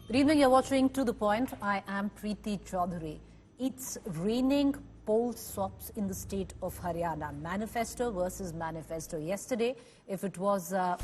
Good evening, you're watching To The Point. I am Preeti Choudhry. It's raining poll sops in the state of Haryana. Manifesto versus manifesto. Yesterday, if it was the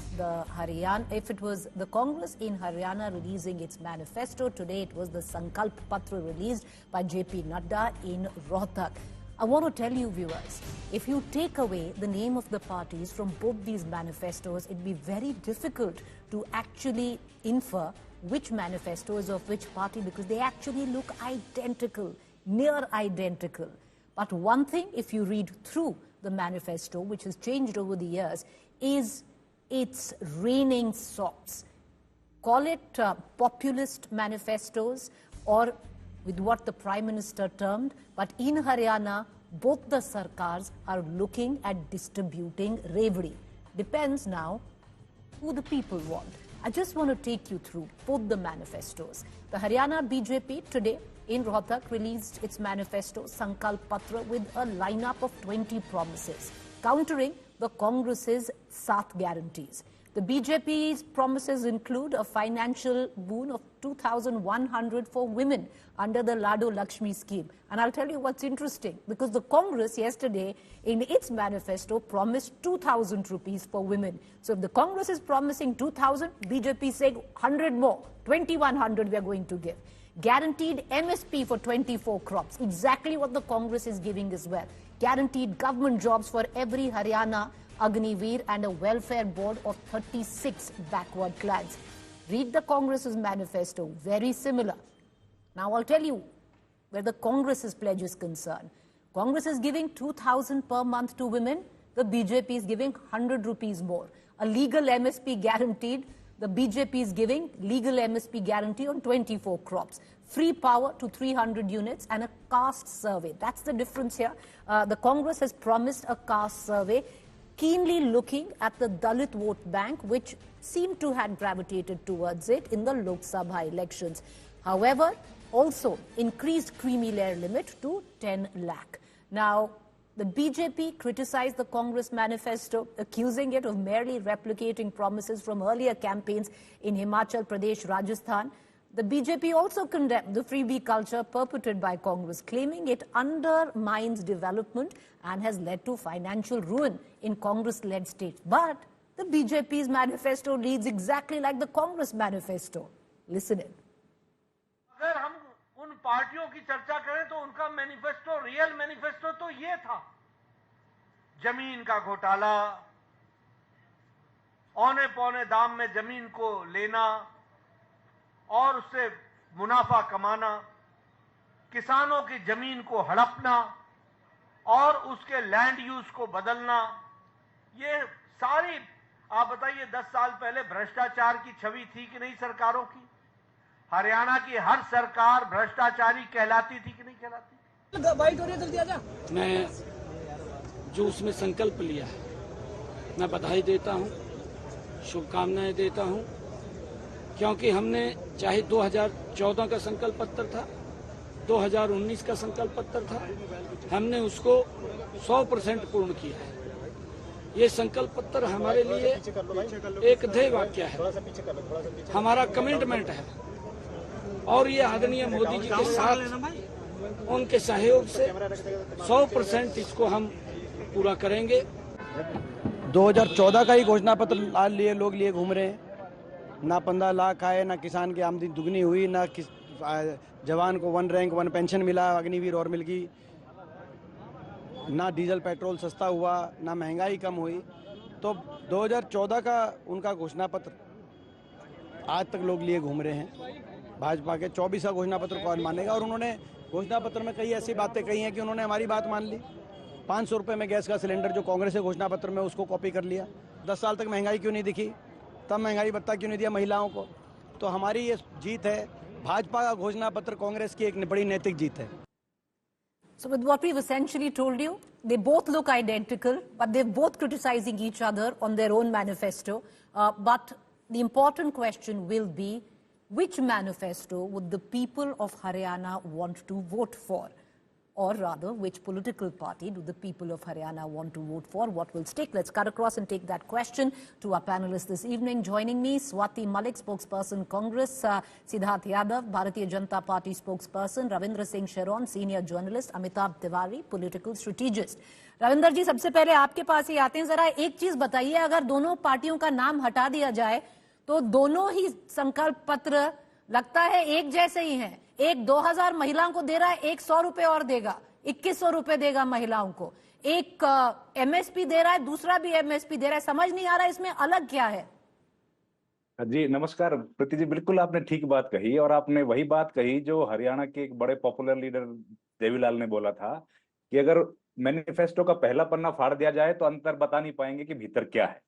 Congress in Haryana releasing its manifesto, today it was the Sankalp Patra released by JP Nadda in Rohtak. I want to tell you, viewers, if you take away the name of the parties from both these manifestos, it'd be very difficult to actually infer which manifesto is of which party, because they actually look identical, near identical. But one thing, if you read through the manifesto, which has changed over the years, is it's raining sops. Call it populist manifestos, or with what the Prime Minister termed, but in Haryana, both the sarkars are looking at distributing revenue. Depends now who the people want. I just want to take you through both the manifestos. The Haryana BJP today in Rohtak released its manifesto, Sankalp Patra, with a lineup of 20 promises, countering the Congress's SAAT guarantees. The BJP's promises include a financial boon of 2,100 for women under the Lado Lakshmi scheme. And I'll tell you what's interesting, because the Congress yesterday in its manifesto promised 2,000 rupees for women. So if the Congress is promising 2,000, BJP is saying 100 more, 2,100 we are going to give. Guaranteed MSP for 24 crops, exactly what the Congress is giving as well. Guaranteed government jobs for every Haryana Agniveer and a welfare board of 36 backward clans. Read the Congress's manifesto, very similar. Now I'll tell you where the Congress's pledge is concerned. Congress is giving 2,000 per month to women. The BJP is giving 100 rupees more. A legal MSP guaranteed. The BJP is giving legal MSP guarantee on 24 crops. Free power to 300 units and a caste survey. That's the difference here. The Congress has promised a caste survey, keenly looking at the Dalit vote bank, which seemed to have gravitated towards it in the Lok Sabha elections. However, also increased creamy layer limit to 10 lakh. Now, the BJP criticized the Congress manifesto, accusing it of merely replicating promises from earlier campaigns in Himachal Pradesh, Rajasthan. The BJP also condemned the freebie culture perpetrated by Congress, claiming it undermines development and has led to financial ruin in Congress-led states. But the BJP's manifesto reads exactly like the Congress manifesto. Listen in. अगर हम उन पार्टियों की चर्चा करें तो उनका manifesto, real manifesto तो ये था: जमीन का घोटाला, औने पौने दाम में जमीन को लेना और उससे मुनाफा कमाना, किसानों की जमीन को हड़पना और उसके लैंड यूज को बदलना। ये सारी, आप बताइए, 10 साल पहले भ्रष्टाचार की छवि थी कि नहीं सरकारों की? हरियाणा की हर सरकार भ्रष्टाचारी कहलाती थी कि नहीं कहलाती? मैं जो उसमें संकल्प लिया है, मैं बधाई देता हूं, शुभकामनाएं देता हूं, क्योंकि हमने चाहे 2014 का संकल्प पत्र था, 2019 का संकल्प पत्र था, हमने उसको 100% पूर्ण किया है। ये संकल्प पत्र हमारे लिए एक ध्येय वाक्य है, हमारा कमिटमेंट है, और ये आदरणीय मोदी जी के साथ उनके सहयोग से 100% इसको हम पूरा करेंगे। 2014 का ही घोषणा पत्र लिए लोग लिए घूम रहे हैं। ना 15 लाख आए, ना किसान की आमदनी दुगनी हुई, ना जवान को 1 रैंक 1 पेंशन मिला, अग्निवीर और मिल गई, ना डीजल पेट्रोल सस्ता हुआ, ना महंगाई कम हुई। तो 2014 का उनका घोषणा पत्र आज तक लोग लिए घूम रहे हैं। भाजपा के 24 का घोषणा पत्र कौन मानेगा? और उन्होंने घोषणा पत्र में कई ऐसी बातें कही हैं कि उन्होंने हमारी बात मान ली। 500 रुपये में गैस का सिलेंडर जो कांग्रेस के घोषणा पत्र में, उसको कॉपी कर लिया। 10 साल तक महंगाई क्यों नहीं दिखी? तब महंगाई भत्ता क्यों नहीं दिया महिलाओं को? तो हमारी ये जीत है, भाजपा का घोषणा पत्र कांग्रेस की एक बड़ी नैतिक जीत है। So with what we've essentially told you, they both look identical, but they're both criticizing each other on their own manifesto. But the important question will be, which manifesto would the people of Haryana want to vote for? Or rather, which political party do the people of Haryana want to vote for? What will stick? Let's cut across and take that question to our panelists this evening. Joining me, Swati Malik, spokesperson Congress, Siddharth Yadav, Bharatiya Janata Party spokesperson, Ravindra Singh Sharon, senior journalist, Amitabh Tiwari, political strategist. Ravinder जी, सबसे पहले आपके पास ही आते हैं. जरा एक चीज बताइए, अगर दोनों पार्टियों का नाम हटा दिया जाए तो दोनों ही संकल्प पत्र लगता है एक जैसे ही हैं. एक 2000 महिलाओं को दे रहा है, एक 100 रुपए और देगा, 2100 रुपए देगा महिलाओं को. एक एमएसपी दे रहा है, दूसरा भी एमएसपी दे रहा है. समझ नहीं आ रहा इसमें अलग क्या है. जी नमस्कार प्रीति जी, बिल्कुल आपने ठीक बात कही और आपने वही बात कही जो हरियाणा के एक बड़े पॉपुलर लीडर देवीलाल ने बोला था कि अगर मैनिफेस्टो का पहला पन्ना फाड़ दिया जाए तो अंतर बता नहीं पाएंगे कि भीतर क्या है.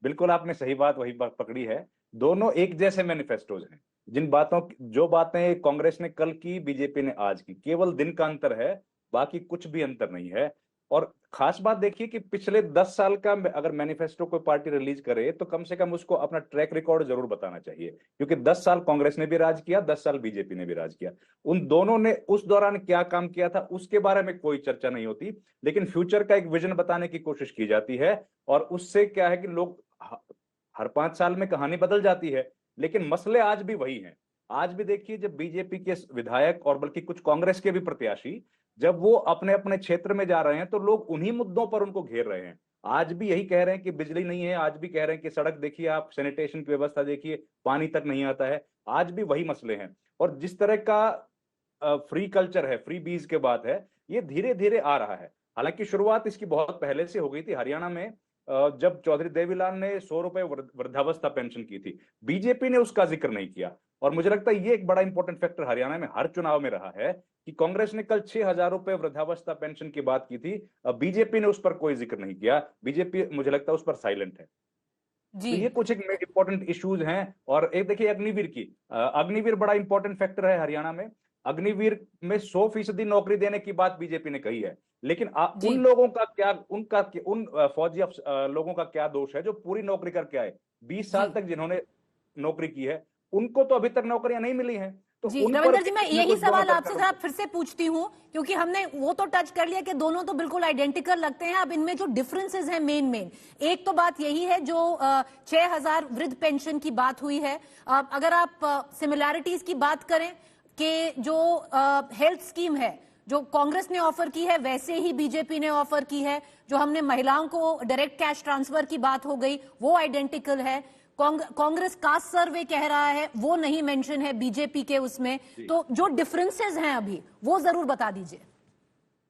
बिल्कुल आपने सही बात वही पकड़ी है. दोनों एक जैसे मैनिफेस्टोज हैं. जो बातें कांग्रेस ने कल की, बीजेपी ने आज की, केवल दिन का अंतर है, बाकी कुछ भी अंतर नहीं है. और खास बात देखिए कि पिछले 10 साल का अगर मैनिफेस्टो कोई पार्टी रिलीज करे तो कम से कम उसको अपना ट्रैक रिकॉर्ड जरूर बताना चाहिए, क्योंकि 10 साल कांग्रेस ने भी राज किया, 10 साल बीजेपी ने भी राज किया. उन दोनों ने उस दौरान क्या काम किया था उसके बारे में कोई चर्चा नहीं होती, लेकिन फ्यूचर का एक विजन बताने की कोशिश की जाती है. और उससे क्या है कि लोग हर 5 साल में कहानी बदल जाती है, लेकिन मसले आज भी वही हैं. आज भी देखिए, जब बीजेपी के विधायक और बल्कि कुछ कांग्रेस के भी प्रत्याशी जब वो अपने अपने क्षेत्र में जा रहे हैं तो लोग उन्हीं मुद्दों पर उनको घेर रहे हैं. आज भी यही कह रहे हैं कि बिजली नहीं है, आज भी कह रहे हैं कि सड़क देखिए, आप सैनिटेशन की व्यवस्था देखिए, पानी तक नहीं आता है. आज भी वही मसले हैं. और जिस तरह का फ्री कल्चर है, फ्री बीज के बात है, ये धीरे धीरे आ रहा है. हालांकि शुरुआत इसकी बहुत पहले से हो गई थी. हरियाणा में जब चौधरी देवीलाल ने 100 रुपए वृद्धावस्था पेंशन की थी, बीजेपी ने उसका जिक्र नहीं किया. और मुझे लगता है ये एक बड़ा इंपॉर्टेंट फैक्टर हरियाणा में हर चुनाव में रहा है कि कांग्रेस ने कल 6000 रुपए वृद्धावस्था पेंशन की बात की थी, बीजेपी ने उस पर कोई जिक्र नहीं किया. बीजेपी मुझे लगता है उस पर साइलेंट है. तो ये कुछ एक इंपॉर्टेंट इश्यूज हैं. और एक देखिए अग्निवीर की, अग्निवीर बड़ा इंपॉर्टेंट फैक्टर है हरियाणा में. अग्निवीर में 100% नौकरी देने की बात बीजेपी ने कही है, लेकिन उन लोगों का क्या, उन फौजी लोगों का क्या दोष है जो पूरी नौकरी करके आए, 20 साल तक जिन्होंने नौकरी की है, उनको तो अभी तक नौकरियां नहीं मिली हैं. तो जी रविंदर जी, मैं यही सवाल आपसे जरा फिर से पूछती हूँ, क्योंकि हमने वो तो टच कर लिया कि दोनों तो बिल्कुल आइडेंटिकल लगते हैं. अब इनमें जो डिफरेंसेस हैं मेन एक तो बात यही है जो 6000 वृद्ध पेंशन की बात हुई है. अगर आप सिमिलैरिटीज की बात करें कि जो हेल्थ स्कीम है जो कांग्रेस ने ऑफर की है वैसे ही बीजेपी ने ऑफर की है. जो हमने महिलाओं को डायरेक्ट कैश ट्रांसफर की बात हो गई वो आइडेंटिकल है. कांग्रेस कास्ट सर्वे कह रहा है वो नहीं मेंशन है बीजेपी के उसमें. तो जो डिफरेंसेस हैं अभी वो जरूर बता दीजिए.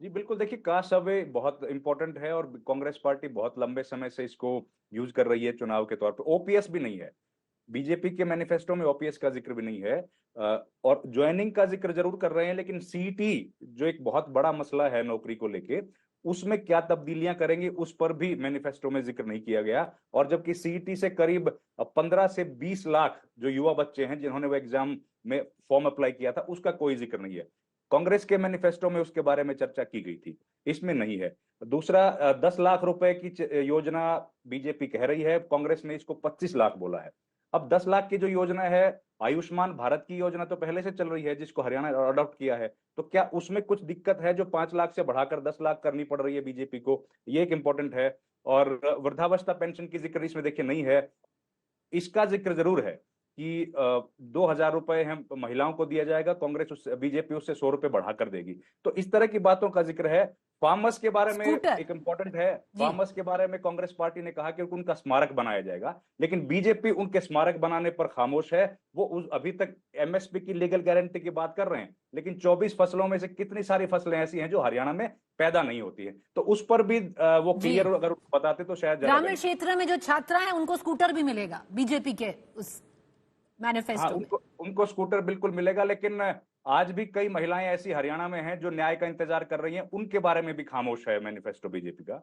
जी बिल्कुल, देखिए कास्ट सर्वे बहुत इंपॉर्टेंट है और कांग्रेस पार्टी बहुत लंबे समय से इसको यूज कर रही है चुनाव के तौर पर. ओपीएस भी नहीं है बीजेपी के मैनिफेस्टो में, ओपीएस का जिक्र भी नहीं है. और ज्वाइनिंग का जिक्र जरूर कर रहे हैं, लेकिन सीटी जो एक बहुत बड़ा मसला है नौकरी को लेके, उसमें क्या तब्दीलियां करेंगे उस पर भी मैनिफेस्टो में जिक्र नहीं किया गया. और जबकि सीईटी से करीब 15 से 20 लाख जो युवा बच्चे हैं जिन्होंने वो एग्जाम में फॉर्म अप्लाई किया था, उसका कोई जिक्र नहीं है. कांग्रेस के मैनिफेस्टो में उसके बारे में चर्चा की गई थी, इसमें नहीं है. दूसरा, 10 लाख रुपए की योजना बीजेपी कह रही है, कांग्रेस ने इसको 25 लाख बोला है. अब 10 लाख की जो योजना है, आयुष्मान भारत की योजना तो पहले से चल रही है जिसको हरियाणा अडॉप्ट किया है, तो क्या उसमें कुछ दिक्कत है जो 5 लाख से बढ़ाकर 10 लाख करनी पड़ रही है बीजेपी को? ये एक इंपॉर्टेंट है. और वृद्धावस्था पेंशन की जिक्र इसमें देखिए नहीं है. इसका जिक्र जरूर है कि 2000 रुपए हम महिलाओं को दिया जाएगा, कांग्रेस बीजेपी उससे 100 रुपए बढ़ाकर देगी. तो इस तरह की बातों का जिक्र है. फार्मर्स के बारे में एक इंपॉर्टेंट है, फार्मर्स के बारे में कांग्रेस पार्टी ने कहा कि उनका स्मारक बनाया जाएगा, लेकिन बीजेपी उनके स्मारक बनाने पर खामोश है. वो अभी तक एमएसपी की लीगल गारंटी की बात कर रहे हैं, लेकिन 24 फसलों में से कितनी सारी फसलें ऐसी हैं जो हरियाणा में पैदा नहीं होती है. तो उस पर भी वो क्लियर अगर बताते तो शायद. ग्रामीण क्षेत्र में जो छात्रा है उनको स्कूटर भी मिलेगा बीजेपी के उस मैनिफेस्टो में. उनको स्कूटर बिल्कुल मिलेगा, लेकिन आज भी कई महिलाएं ऐसी हरियाणा में हैं जो न्याय का इंतजार कर रही हैं, उनके बारे में भी खामोश है मैनिफेस्टो बीजेपी का.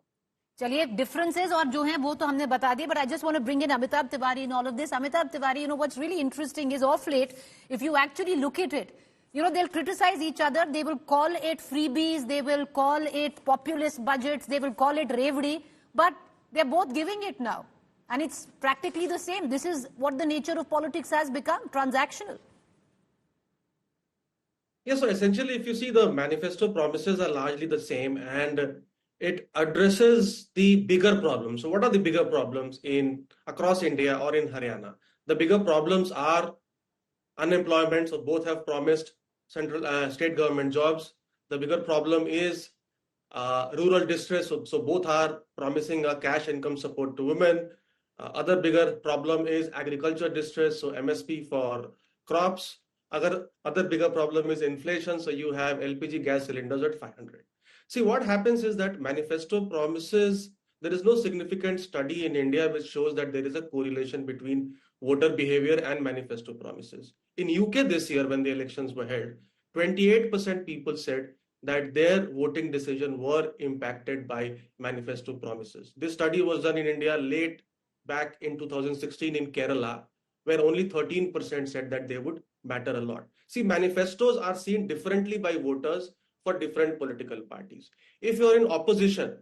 चलिए, डिफरेंसेस और जो हैं वो तो हमने बता दिए, but I just want to bring in Amitabh Tiwari in all of this. Amitabh Tiwari, you know what's really interesting is of late if you actually look at it, you know, they'll criticize each other, they will call it freebies, they will call it populist budgets, they will call it revdi, but they're both giving it now and it's practically the same. This is what the nature of politics has become, transactional. Yeah, so essentially, if you see, the manifesto promises are largely the same, and it addresses the bigger problems. So what are the bigger problems across India or in Haryana? The bigger problems are unemployment. So both have promised state government jobs. The bigger problem is rural distress. So both are promising a cash income support to women. Other bigger problem is agriculture distress. So MSP for crops. Other bigger problem is inflation. So you have LPG gas cylinders at 500. See, what happens is that manifesto promises, there is no significant study in India which shows that there is a correlation between voter behavior and manifesto promises. In UK this year, when the elections were held, 28% people said that their voting decision were impacted by manifesto promises. This study was done in India late back in 2016 in Kerala, where only 13% said that they would matter a lot. See, manifestos are seen differently by voters for different political parties. If you're in opposition,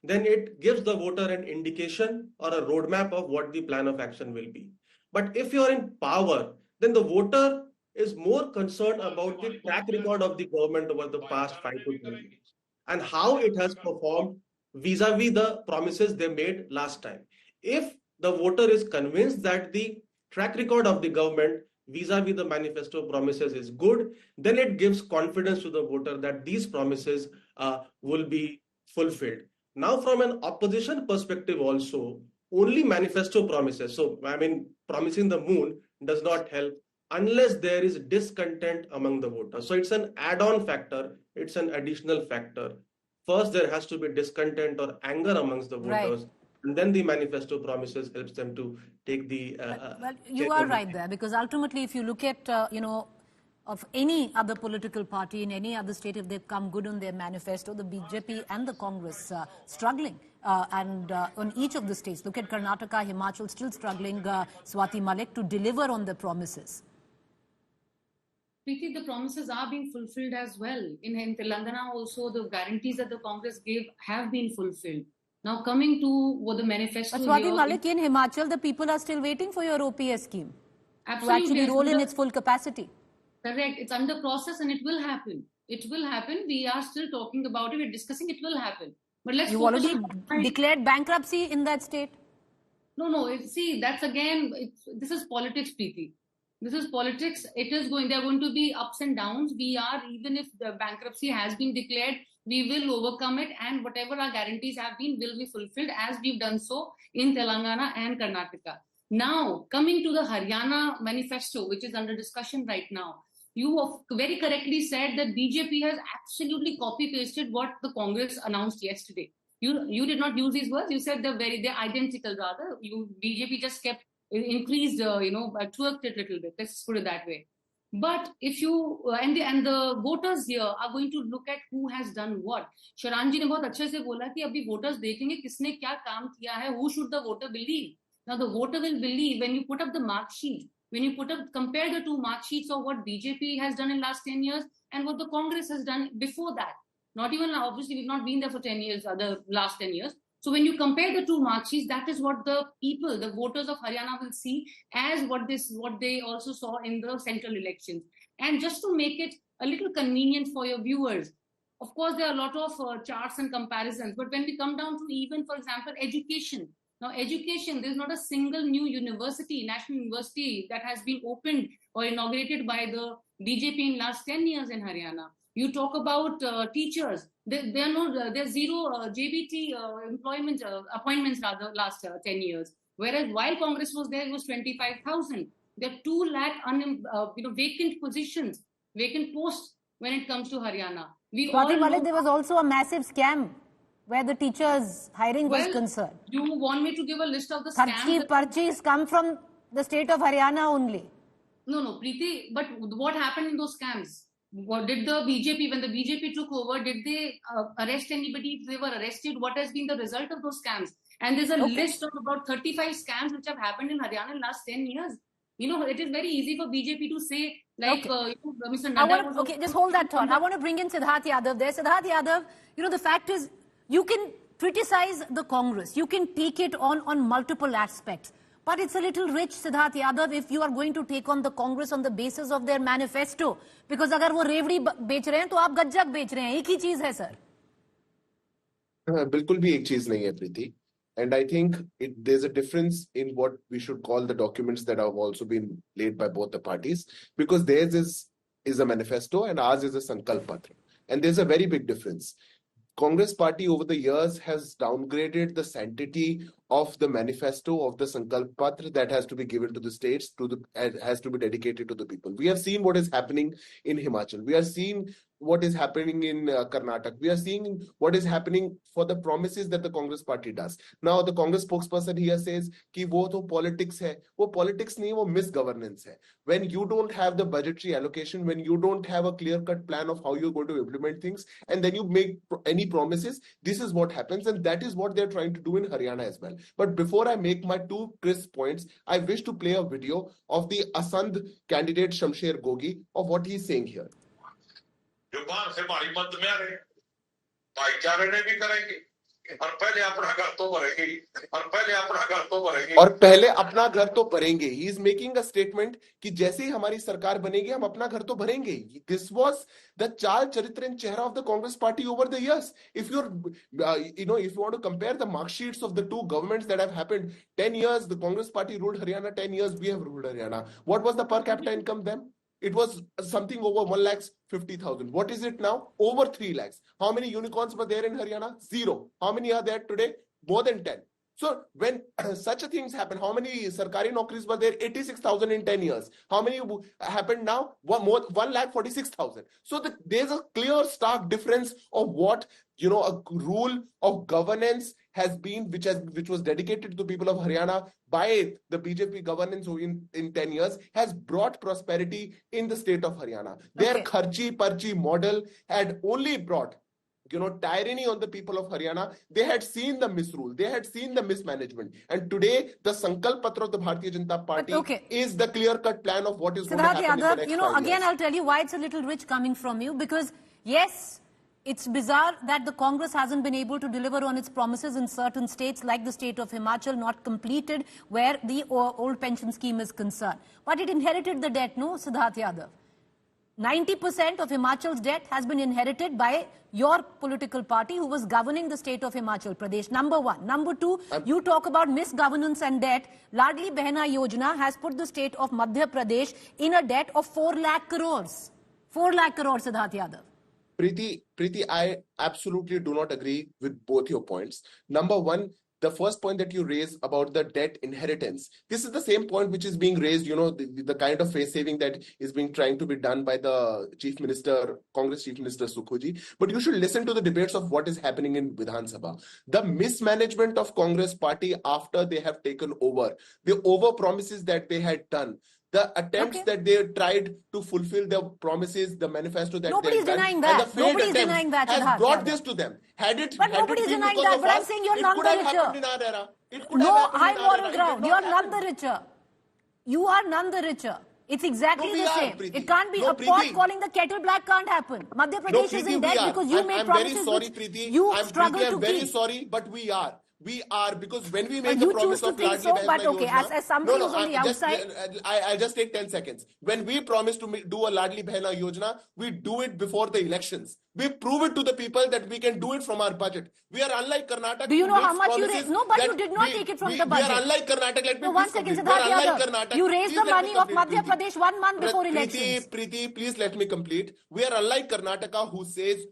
then it gives the voter an indication or a roadmap of what the plan of action will be. But if you're in power, then the voter is more concerned about the track record of the government over the past 5 to 10 years and how it has performed vis-a-vis the promises they made last time. If the voter is convinced that the track record of the government vis-a-vis the manifesto promises is good, then it gives confidence to the voter that these promises will be fulfilled. Now, from an opposition perspective also, only manifesto promises. So, I mean, promising the moon does not help unless there is discontent among the voters. So it's an add-on factor. It's an additional factor. First, there has to be discontent or anger amongst the voters. Right. And then the manifesto promises helps them to take the... well, you are right there, because ultimately, if you look at, of any other political party in any other state, if they've come good on their manifesto, the BJP and the Congress struggling. And on each of the states, look at Karnataka, Himachal, still struggling, Swati Malik, to deliver on the promises. Preeti, the promises are being fulfilled as well. In Telangana also, the guarantees that the Congress gave have been fulfilled. Now coming to what the manifesto... But Swati Malik, in Himachal, the people are still waiting for your OPS scheme to actually roll in its full capacity. Correct. It's under process and it will happen. It will happen. We are still talking about it. We're discussing it will happen. But let's... You already declared bankruptcy in that state? No. See, that's again, this is politics, Preeti. This is politics. It is going, there are going to be ups and downs. We are, even if the bankruptcy has been declared, we will overcome it, and whatever our guarantees have been will be fulfilled, as we've done so in Telangana and Karnataka. Now, coming to the Haryana manifesto, which is under discussion right now, you very correctly said that BJP has absolutely copy-pasted what the Congress announced yesterday. You did not use these words. You said they're identical rather. BJP just increased, twerked it a little bit. Let's put it that way. But if you, and the voters here are going to look at who has done what. Sharan ji ne bahut अच्छे से बोला कि अभी voters देखेंगे किसने क्या काम किया है. Who should the voter believe? Now the voter will believe when you put up the mark sheet, when you compare the two mark sheets of what BJP has done in last 10 years and what the Congress has done before that. Not even, obviously, we've not been there for 10 years, the last 10 years. So when you compare the two mark sheets, that is what the people, the voters of Haryana will see as what they also saw in the central elections. And just to make it a little convenient for your viewers, of course, there are a lot of charts and comparisons. But when we come down to even, for example, education. Now, education, there's not a single new university, national university, that has been opened or inaugurated by the BJP in last 10 years in Haryana. You talk about teachers. There's zero JBT appointments rather last 10 years. Whereas while Congress was there, it was 25,000. There are 2 lakh vacant positions, vacant posts when it comes to Haryana. Swati Malik, there was also a massive scam where the teachers hiring was concerned. You want me to give a list of the scams? Parchies come from the state of Haryana only. No, Preeti, but what happened in those scams? What did the BJP, when the BJP took over, did they arrest anybody? If they were arrested, what has been the result of those scams? And there's a list of about 35 scams which have happened in Haryana in the last 10 years. It is very easy for BJP to say, like, Mr. Nadda... just hold that thought. I want to bring in Siddharth Yadav there. Siddharth Yadav, the fact is, you can criticize the Congress. You can take it on multiple aspects. But it's a little rich, Siddharth Yadav, if you are going to take on the Congress on the basis of their manifesto. Because अगर वो रेवड़ी बेच रहे हैं तो आप गज्जक बेच रहे हैं, एक ही चीज है सर. बिल्कुल भी एक चीज नहीं है प्रीति. And I think there's a difference in what we should call the documents that have also been laid by both the parties, because theirs is a manifesto and ours is a Sankalp Patra. And there's a very big difference. Congress party over the years has downgraded the sanctity of the manifesto of the Sankalp Patra that has to be given to the states, has to be dedicated to the people. We have seen what is happening in Himachal. We are seeing what is happening in Karnataka. We are seeing what is happening for the promises that the Congress party does. Now the Congress spokesperson here says कि वो तो politics है. वो politics नहीं, वो misgovernance है. When you don't have the budgetary allocation, when you don't have a clear-cut plan of how you're going to implement things, and then you make any promises, this is what happens, and that is what they're trying to do in Haryana as well. But before I make my two crisp points, I wish to play a video of the Asand candidate Shamsher Gogi of what he's saying here. जो बाहर से हमारी मदद में आ रहे भाईचारे ने भी करेंगे और पहले अपना घर तो भरेंगे और पहले अपना घर तो भरेंगे. He is making a statement कि जैसे ही हमारी सरकार बनेगी हम अपना घर तो भरेंगे. This was the चाल चरित्र and चेहरा of the Congress party over the years. If you're if you want to compare the mark sheets of the two governments that have happened, 10 years the Congress party ruled Haryana, 10 years we have ruled Haryana. What was the per capita income then? It was something over 1,50,000. What is it now? Over 3 lakhs. How many unicorns were there in Haryana? 0. How many are there today? More than 10. So when such a things happen, how many sarkari nokris were there? 86,000 in 10 years. How many happened now? 1,46,000. So there's a clear, stark difference of what a rule of governance has been, which was dedicated to the people of Haryana by the BJP governance who in 10 years has brought prosperity in the state of Haryana. Their kharchi parchi model had only brought tyranny on the people of Haryana. They had seen the misrule. They had seen the mismanagement. And today, the Sankalp Patra of the Bharatiya Janata Party is the clear-cut plan of what is going to happen in the next 5 years. I'll tell you why it's a little rich coming from you. Because, yes, it's bizarre that the Congress hasn't been able to deliver on its promises in certain states, like the state of Himachal, not completed, where the old pension scheme is concerned. But it inherited the debt, no, Siddharth Yadav? 90% of Himachal's debt has been inherited by your political party who was governing the state of Himachal Pradesh. Number one. Number two, you talk about misgovernance and debt. Ladli Behna Yojana has put the state of Madhya Pradesh in a debt of 4 lakh crores. 4 lakh crores, Siddharth Yadav. Preeti, I absolutely do not agree with both your points. Number one, the first point that you raise about the debt inheritance, this is the same point which is being raised, the kind of face saving that is being trying to be done by the Chief Minister, Congress Chief Minister Sukhoji. But you should listen to the debates of what is happening in Vidhan Sabha. The mismanagement of Congress party after they have taken over, the over promises that they had done, the attempts that they tried to fulfill their promises, the manifesto that they had done, denying that. And the failed Nobody's attempt denying that, has brought this to them. But nobody's denying that. But I'm saying you're none the richer. No high moral ground. You're none the richer. You are none the richer. It's exactly the same. It can't be a pot calling the kettle black can't happen. Madhya Pradesh is in debt because you made promises which you struggle to keep. I'm very sorry, but we are. We are, because when we make the promise of Ladli Behna Yojana, as somebody who's on the outside, I'll just take 10 seconds. When we promise to do a Ladli Behna Yojana, we do it before the elections. We prove it to the people that we can do it from our budget. We are unlike Karnataka. Do you know how much you raised? No, but you did not take it from the budget. We are unlike Karnataka. Let me one second, Siddharth Yadav. You raised the money of Madhya Pradesh 1 month before elections. Preeti, please let me complete. We are unlike Karnataka,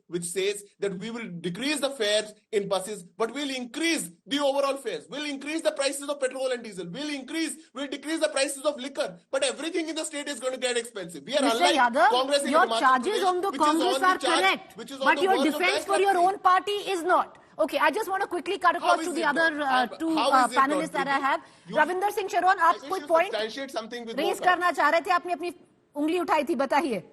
which says that we will decrease the fares in buses, but we'll increase the overall fares. We'll increase the prices of petrol and diesel. We'll decrease the prices of liquor. But everything in the state is going to get expensive. We are unlike Yadav, Congress in your Himachal charges Pradesh, on the Congress are correct. But your defense for your own party is not. Okay, I just want to quickly cut across to the other two panelists that I have. Ravinder Singh Sharon, आप कोई point raise करना चाह रहे थे, आपने अपनी उंगली उठाई थी, बताइए.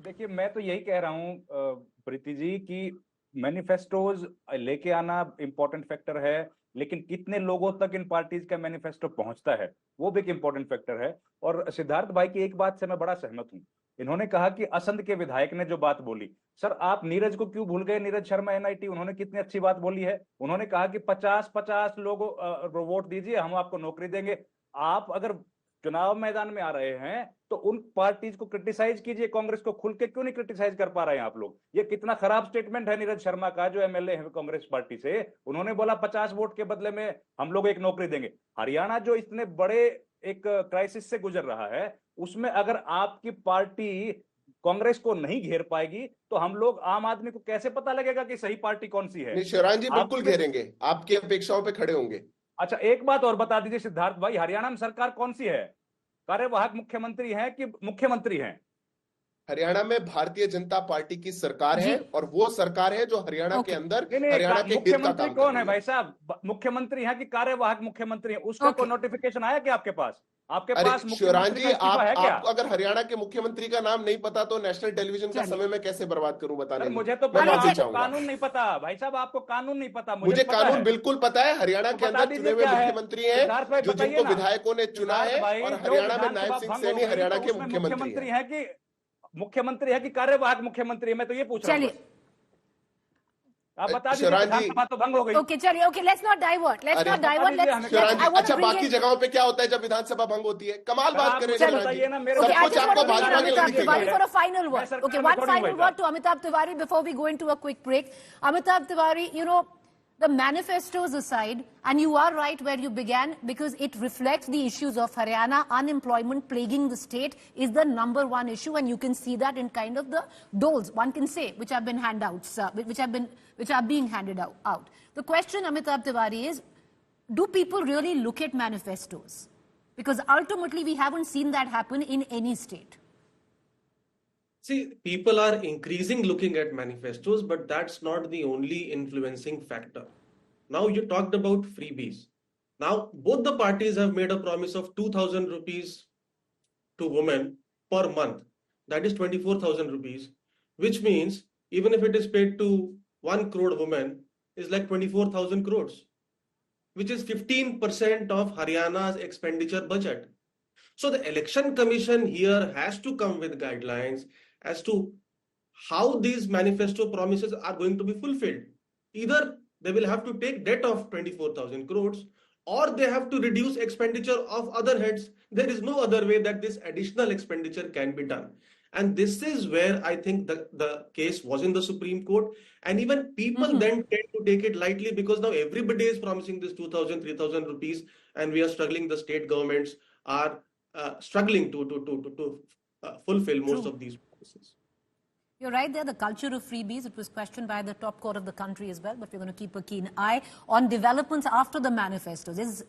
देखिए, मैं तो यही कह रहा हूँ प्रीति जी कि मैनिफेस्टोज लेके आना इम्पोर्टेंट फैक्टर है, लेकिन कितने लोगों तक इन पार्टीज का मैनिफेस्टो पहुंचता है वो भी एक इम्पोर्टेंट फैक्टर है. और सिद्धार्थ भाई की एक बात से मैं बड़ा सहमत हूं. इन्होंने कहा कि असंध के विधायक ने जो बात बोली, सर आप नीरज को क्यों भूल गए? नीरज शर्मा एनआईटी, उन्होंने कितनी अच्छी बात बोली है। उन्होंने कहा कि 50-50 लोगों वोट दीजिए, हम आपको नौकरी देंगे। आप अगर चुनाव मैदान में आ रहे हैं तो उन पार्टीज को क्रिटिसाइज कीजिए, कांग्रेस को खुल के क्यों नहीं क्रिटिसाइज कर पा रहे हैं आप लोग? ये कितना खराब स्टेटमेंट है नीरज शर्मा का, जो एमएलए है कांग्रेस पार्टी से। उन्होंने बोला 50 वोट के बदले में हम लोग एक नौकरी देंगे। हरियाणा जो इतने बड़े एक क्राइसिस से गुजर रहा है, उसमें अगर आपकी पार्टी कांग्रेस को नहीं घेर पाएगी तो हम लोग आम आदमी को कैसे पता लगेगा कि सही पार्टी कौन सी है? शिवराज जी बिल्कुल घेरेंगे, आपकी अपेक्षाओं पे खड़े होंगे। अच्छा, एक बात और बता दीजिए सिद्धार्थ भाई, हरियाणा में सरकार कौन सी है? कार्यवाहक मुख्यमंत्री है कि मुख्यमंत्री हैं? हरियाणा में भारतीय जनता पार्टी की सरकार है, और वो सरकार है जो हरियाणा के अंदर हरियाणा के हित का मुख्यमंत्री काम कौन है भाई साहब? मुख्यमंत्री है कि कार्यवाहक मुख्यमंत्री है? उसका कोई नोटिफिकेशन आया क्या आपके पास? आपके पास शिवराज जी, आप अगर हरियाणा के मुख्यमंत्री का नाम नहीं पता तो नेशनल टेलीविजन का समय मैं कैसे बर्बाद करूं बताने में? मुझे तो कानून नहीं पता भाई साहब, आपको कानून नहीं पता। मुझे कानून बिल्कुल पता है। हरियाणा के अंदर चुने हुए मुख्यमंत्री हैं जो जिनको विधायकों ने चुना है, और हरियाणा में नायब सिंह सैनी हरियाणा के मुख्यमंत्री है कि मुख्यमंत्री है कि कार्यवाहक मुख्यमंत्री है? मैं तो ये पूछ रहा हूं। आप बता दीजिए, विधानसभा तो भंग हो गई। ओके चलिए, ओके लेट्स नॉट डाइवर्ट, अच्छा बाकी जगहों पे क्या होता है जब विधानसभा भंग होती है? कमाल बात करें। बताइए ना मेरे को। Amitabh Tiwari for a final word. Okay, one final word to Amitabh Tiwari before we go into a quick break. Amitabh Tiwari, you know, the manifestos aside, and you are right where you began, because it reflects the issues of Haryana. Unemployment plaguing the state is the number one issue, and you can see that in kind of the doles, one can say, which have been handouts, which are being handed out. The question, Amitabh Tiwari, is, do people really look at manifestos? Because ultimately we haven't seen that happen in any state. See, people are increasing looking at manifestos, but that's not the only influencing factor. Now you talked about freebies. Now both the parties have made a promise of 2,000 rupees to women per month. That is 24,000 rupees, which means even if it is paid to 1 crore women, is like 24,000 crores, which is 15% of Haryana's expenditure budget. So the Election Commission here has to come with guidelines as to how these manifesto promises are going to be fulfilled. Either they will have to take debt of 24,000 crores, or they have to reduce expenditure of other heads. There is no other way that this additional expenditure can be done. And this is where I think the case was in the Supreme Court. And even people then tend to take it lightly, because now everybody is promising this 2,000, 3,000 rupees, and we are struggling. The state governments are struggling to fulfill most of these promises. You're right there, the culture of freebies, it was questioned by the top court of the country as well, but we're going to keep a keen eye on developments after the manifestos. Is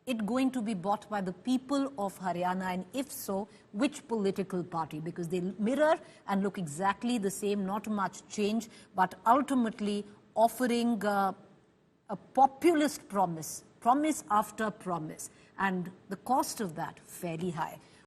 it going to be bought by the people of Haryana, and if so, which political party? Because they mirror and look exactly the same, not much change, but ultimately offering a populist promise after promise, and the cost of that fairly high.